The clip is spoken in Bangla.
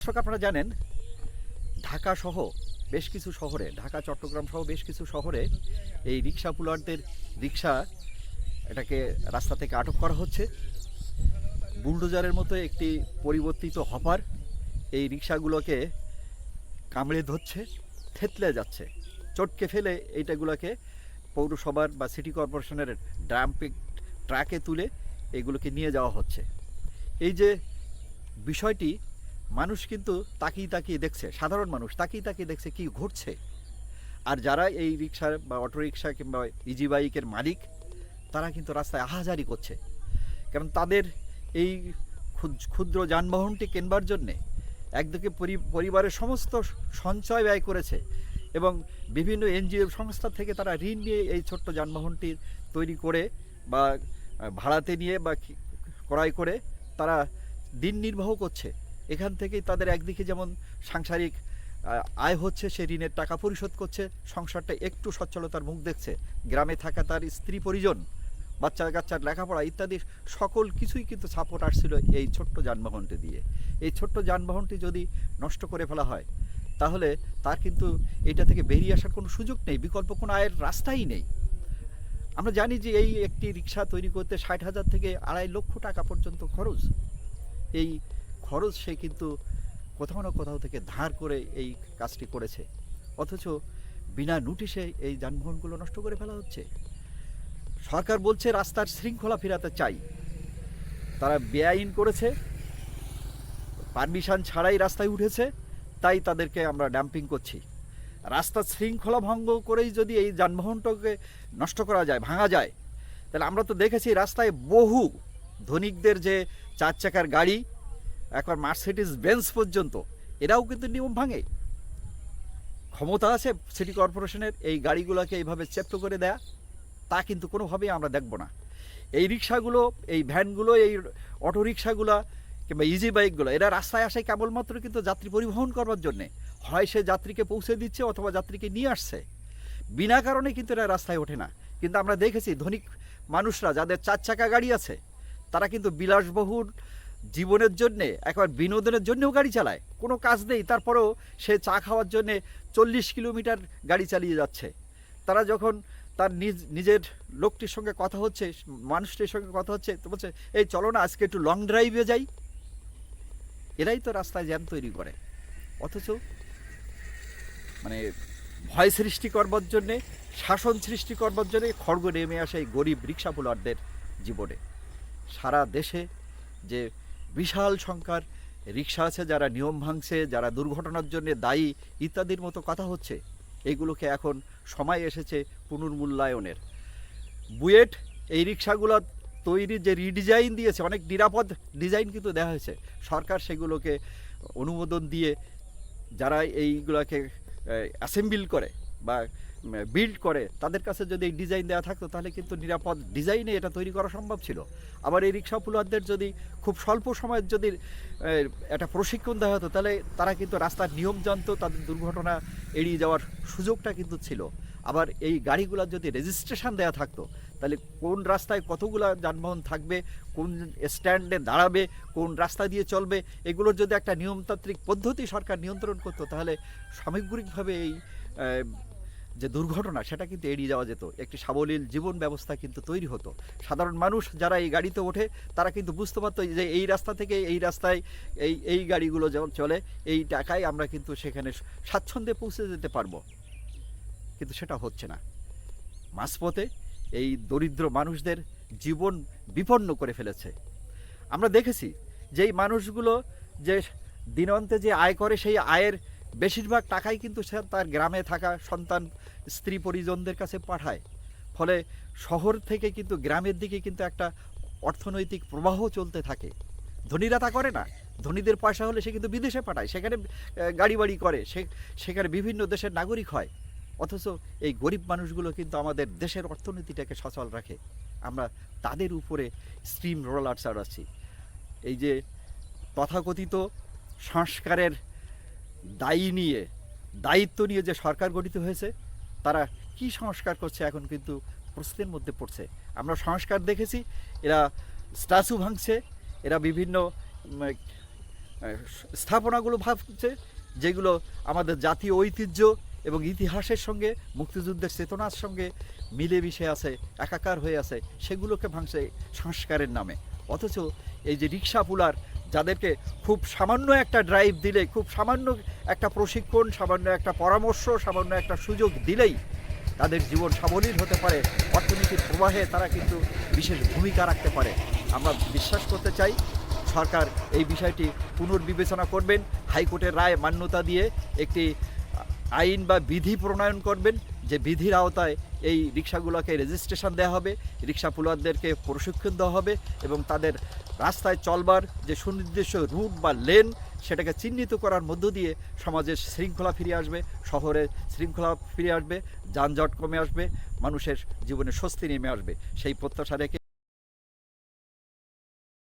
দর্শক, আপনারা জানেন ঢাকা সহ বেশ কিছু শহরে, ঢাকা চট্টগ্রাম সহ বেশ কিছু শহরে এই রিক্সা পুলারদের রিক্সা এটাকে রাস্তা থেকে আটক করা হচ্ছে। বুলডোজারের মতো একটি পরিবর্তিত হপার এই রিক্সাগুলোকে কামড়ে ধরছে, থেতলে যাচ্ছে, চটকে ফেলে এইটাগুলোকে পৌরসভার বা সিটি কর্পোরেশনের ড্রাম্পিং ট্রাকে তুলে এগুলোকে নিয়ে যাওয়া হচ্ছে। এই যে বিষয়টি, মানুষ কিন্তু তাকিয়ে তাকিয়ে দেখছে, সাধারণ মানুষ তাকিয়ে তাকিয়ে দেখছে কি ঘটছে। আর যারা এই রিক্সার বা অটোরিক্সা কিংবা ইজি বাইকের মালিক, তারা কিন্তু রাস্তায় আহাজারি করছে, কারণ তাদের এই ক্ষুদ্র যানবাহনটি কেনবার জন্যে একদিকে পরিবারের সমস্ত সঞ্চয় ব্যয় করেছে এবং বিভিন্ন এনজিও সংস্থা থেকে তারা ঋণ নিয়ে এই ছোট্ট যানবাহনটি তৈরি করে বা ভাড়াতে নিয়ে বা ক্রয় করে তারা দিন নির্বাহ করছে। এখান থেকেই তাদের একদিকে যেমন সাংসারিক আয় হচ্ছে, সে ঋণের টাকা পরিশোধ করছে, সংসারটা একটু সচ্ছলতার মুখ দেখছে। গ্রামে থাকা তার স্ত্রী পরিজন, বাচ্চা কাচ্চার লেখাপড়া ইত্যাদি সকল কিছুই কিন্তু সাপোর্ট আসছিল এই ছোট্ট যানবাহনটি দিয়ে। এই ছোট্ট যানবাহনটি যদি নষ্ট করে ফেলা হয়, তাহলে তার কিন্তু এটা থেকে বেরিয়ে আসার কোনো সুযোগ নেই, বিকল্প কোনো আয়ের রাস্তাই নেই। আমরা জানি যে এই একটি রিক্সা তৈরি করতে 60,000 থেকে 2.5 লক্ষ টাকা পর্যন্ত খরচ। এই খরচ সে কিন্তু কোথাও না কোথাও থেকে ধার করে এই কাজটি করেছে, অথচ বিনা নোটিশে এই যানবাহনগুলো নষ্ট করে ফেলা হচ্ছে। সরকার বলছে রাস্তার শৃঙ্খলা ফেরাতে চাই, তারা বেআইন করেছে, পারমিশন ছাড়াই রাস্তায় উঠেছে, তাই তাদেরকে আমরা ডাম্পিং করছি। রাস্তার শৃঙ্খলা ভঙ্গ করেই যদি এই যানবাহনটাকে নষ্ট করা যায়, ভাঙা যায়, তাহলে আমরা তো দেখেছি রাস্তায় বহু ধনিকদের যে 4 চাকার গাড়ি, এখন মার্সিডিজ বেঞ্জ পর্যন্ত, এরাও কিন্তু নিয়ম ভাঙে। ক্ষমতা আছে সিটি কর্পোরেশনের এই গাড়িগুলোকে এইভাবে চেপ্ট করে দেয়া, তা কিন্তু কোনোভাবেই আমরা দেখব না। এই রিক্সাগুলো, এই ভ্যানগুলো, এই অটো রিক্সাগুলো কিংবা ইজি বাইকগুলো, এরা রাস্তায় আসে কেবলমাত্র কিন্তু যাত্রী পরিবহন করবার জন্যে। হয় সে যাত্রীকে পৌঁছে দিচ্ছে অথবা যাত্রীকে নিয়ে আসছে, বিনা কারণে কিন্তু এরা রাস্তায় ওঠে না। কিন্তু আমরা দেখেছি ধনিক মানুষরা যাদের 4 চাকা গাড়ি আছে, তারা কিন্তু বিলাসবহুল জীবনের জন্যে, একবার বিনোদনের জন্যেও গাড়ি চালায়, কোনো কাজ নেই, তারপরেও সে চা খাওয়ার জন্যে 40 কিলোমিটার গাড়ি চালিয়ে যাচ্ছে। তারা যখন তার নিজের লোকটির সঙ্গে কথা হচ্ছে, মানুষটির সঙ্গে কথা হচ্ছে, তো বলছে এই চলো না আজকে একটু লং ড্রাইভে যাই। এরাই তো রাস্তায় জ্যাম তৈরি করে, অথচ মানে ভয় সৃষ্টি করবার জন্যে, শাসন সৃষ্টি করবার জন্যে খড়গ নেমে আসে এই গরিব রিক্সা পুলারদের জীবনে। সারা দেশে যে বিশাল সংখ্যার রিক্সা আছে যারা নিয়ম ভাঙছে, যারা দুর্ঘটনার জন্য দায়ী ইত্যাদির মতো কথা হচ্ছে, এগুলোকে এখন সময় এসেছে পুনর্মূল্যায়নের। বুয়েট এই রিক্সাগুলো তৈরির যে রিডিজাইন দিয়েছে, অনেক নিরাপদ ডিজাইন কিন্তু দেওয়া হয়েছে, সরকার সেগুলোকে অনুমোদন দিয়ে যারা এইগুলোকে অ্যাসেম্বল করে বা বিল্ড করে, তাদের কাছে যদি এই ডিজাইন দেওয়া থাকতো, তাহলে কিন্তু নিরাপদ ডিজাইনে এটা তৈরি করা সম্ভব ছিল। আবার এই রিক্সা পুলারদের যদি খুব স্বল্প সময়ের যদি একটা প্রশিক্ষণ দেওয়া হতো, তাহলে তারা কিন্তু রাস্তার নিয়ম জানতো, তাদের দুর্ঘটনা এড়িয়ে যাওয়ার সুযোগটা কিন্তু ছিল। আবার এই গাড়িগুলোর যদি রেজিস্ট্রেশন দেওয়া থাকতো, তাহলে কোন রাস্তায় কতগুলো যানবাহন থাকবে, কোন স্ট্যান্ডে দাঁড়াবে, কোন রাস্তা দিয়ে চলবে, এগুলোর যদি একটা নিয়মতান্ত্রিক পদ্ধতি সরকার নিয়ন্ত্রণ করতো, তাহলে সামগ্রিকভাবে এই যে দুর্ঘটনা সেটা কিন্তু এড়িয়ে যাওয়া যেত, একটি সাবলীল জীবন ব্যবস্থা কিন্তু তৈরি হতো। সাধারণ মানুষ যারা এই গাড়িতে ওঠে, তারা কিন্তু বুঝতে পারতো যে এই রাস্তা থেকে এই রাস্তায় এই গাড়িগুলো যেমন চলে, এই টাকায় আমরা কিন্তু সেখানে স্বাচ্ছন্দ্যে পৌঁছে যেতে পারবো। কিন্তু সেটা হচ্ছে না, মাঝপথে এই দরিদ্র মানুষদের জীবন বিপন্ন করে ফেলেছে। আমরা দেখেছি যে এই মানুষগুলো যে দিনান্তে যে আয় করে, সেই আয়ের বেশিরভাগ টাকাই কিন্তু সে তার গ্রামে থাকা সন্তান, স্ত্রী পরিজনদের কাছে পাঠায়। ফলে শহর থেকে কিন্তু গ্রামের দিকে কিন্তু একটা অর্থনৈতিক প্রবাহ চলতে থাকে। ধনীরা তা করে না, ধনীদের পয়সা হলে সে কিন্তু বিদেশে পাঠায়, সেখানে গাড়ি বাড়ি করে, সেখানে বিভিন্ন দেশের নাগরিক হয়। অথচ এই গরিব মানুষগুলো কিন্তু আমাদের দেশের অর্থনীতিটাকে সচল রাখে। আমরা তাদের উপরে স্টিম রোলার চালাচ্ছি। এই যে তথাকথিত সংস্কারের দায়িত্ব নিয়ে যে সরকার গঠিত হয়েছে, তারা কি সংস্কার করছে এখন কিন্তু প্রশ্নের মধ্যে পড়ছে। আমরা সংস্কার দেখেছি, এরা স্ট্যাচু ভাঙছে, এরা বিভিন্ন স্থাপনাগুলো ভাবছে, যেগুলো আমাদের জাতীয় ঐতিহ্য এবং ইতিহাসের সঙ্গে, মুক্তিযুদ্ধের চেতনার সঙ্গে মিলেমিশে আছে, একাকার হয়ে আছে, সেগুলোকে ভাঙছে সংস্কারের নামে। অথচ এই যে রিক্সা পুলার, যাদেরকে খুব সামান্য একটা ড্রাইভ দিলে, খুব সামান্য একটা প্রশিক্ষণ, সামান্য একটা পরামর্শ, সামান্য একটা সুযোগ দিলেই তাদের জীবন সাবলীল হতে পারে, অর্থনীতির প্রবাহে তারা কিন্তু বিশেষ ভূমিকা রাখতে পারে। আমরা বিশ্বাস করতে চাই সরকার এই বিষয়টি পুনর্বিবেচনা করবেন, হাইকোর্টের রায় মান্যতা দিয়ে একটি আইন বা বিধি প্রণয়ন করবেন, যে বিধির আওতায় এই রিক্সাগুলোকে রেজিস্ট্রেশন দেওয়া হবে, রিক্সা পুলারদেরকে প্রশিক্ষণ দেওয়া হবে এবং তাদের রাস্তায় চলবার যে সুনির্দিষ্ট রুট বা লেন, সেটাকে চিহ্নিত করার মধ্য দিয়ে সমাজের শৃঙ্খলা ফিরে আসবে, শহরে শৃঙ্খলা ফিরে আসবে, যানজট কমে আসবে, মানুষের জীবনে স্বস্তি নেমে আসবে। সেই প্রত্যাশা রেখে